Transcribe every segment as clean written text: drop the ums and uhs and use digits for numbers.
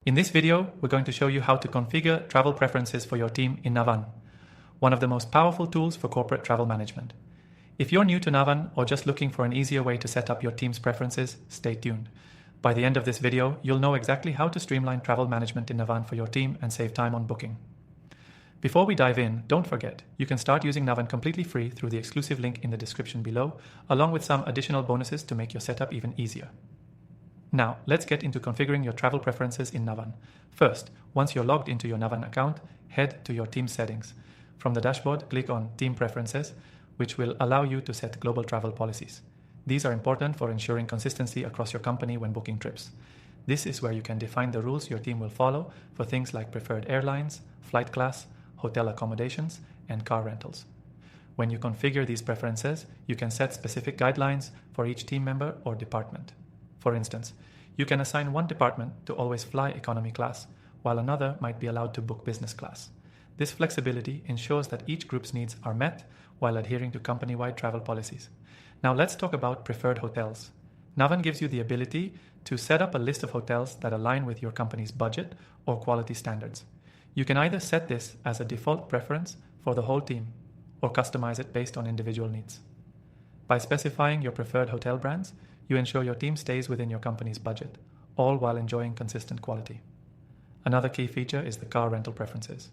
In this video, we're going to show you how to configure travel preferences for your team in Navan, one of the most powerful tools for corporate travel management. If you're new to Navan or just looking for an easier way to set up your team's preferences, stay tuned. By the end of this video, you'll know exactly how to streamline travel management in Navan for your team and save time on booking. Before we dive in, don't forget, you can start using Navan completely free through the exclusive link in the description below, along with some additional bonuses to make your setup even easier. Now, let's get into configuring your travel preferences in Navan. First, once you're logged into your Navan account, head to your team settings. From the dashboard, click on Team Preferences, which will allow you to set global travel policies. These are important for ensuring consistency across your company when booking trips. This is where you can define the rules your team will follow for things like preferred airlines, flight class, hotel accommodations, and car rentals. When you configure these preferences, you can set specific guidelines for each team member or department. For instance, you can assign one department to always fly economy class, while another might be allowed to book business class. This flexibility ensures that each group's needs are met while adhering to company-wide travel policies. Now let's talk about preferred hotels. Navan gives you the ability to set up a list of hotels that align with your company's budget or quality standards. You can either set this as a default preference for the whole team or customize it based on individual needs. By specifying your preferred hotel brands, you ensure your team stays within your company's budget, all while enjoying consistent quality. Another key feature is the car rental preferences.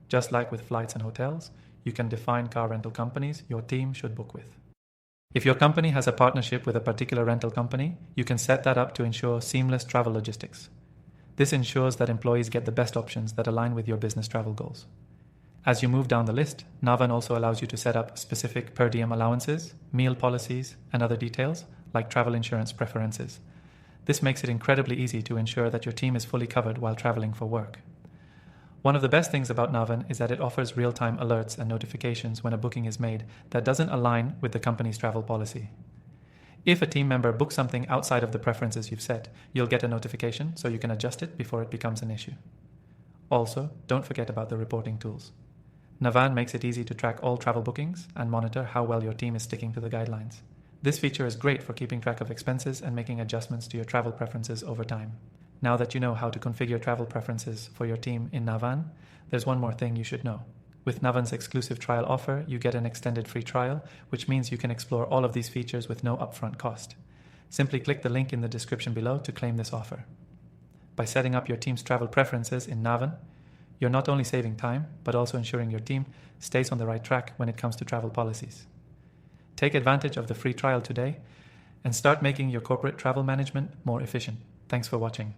Just like with flights and hotels, you can define car rental companies your team should book with. If your company has a partnership with a particular rental company, you can set that up to ensure seamless travel logistics. This ensures that employees get the best options that align with your business travel goals. As you move down the list, Navan also allows you to set up specific per diem allowances, meal policies, and other details like travel insurance preferences. This makes it incredibly easy to ensure that your team is fully covered while traveling for work. One of the best things about Navan is that it offers real-time alerts and notifications when a booking is made that doesn't align with the company's travel policy. If a team member books something outside of the preferences you've set, you'll get a notification so you can adjust it before it becomes an issue. Also, don't forget about the reporting tools. Navan makes it easy to track all travel bookings and monitor how well your team is sticking to the guidelines. This feature is great for keeping track of expenses and making adjustments to your travel preferences over time. Now that you know how to configure travel preferences for your team in Navan, there's one more thing you should know. With Navan's exclusive trial offer, you get an extended free trial, which means you can explore all of these features with no upfront cost. Simply click the link in the description below to claim this offer. By setting up your team's travel preferences in Navan, you're not only saving time, but also ensuring your team stays on the right track when it comes to travel policies. Take advantage of the free trial today and start making your corporate travel management more efficient. Thanks for watching.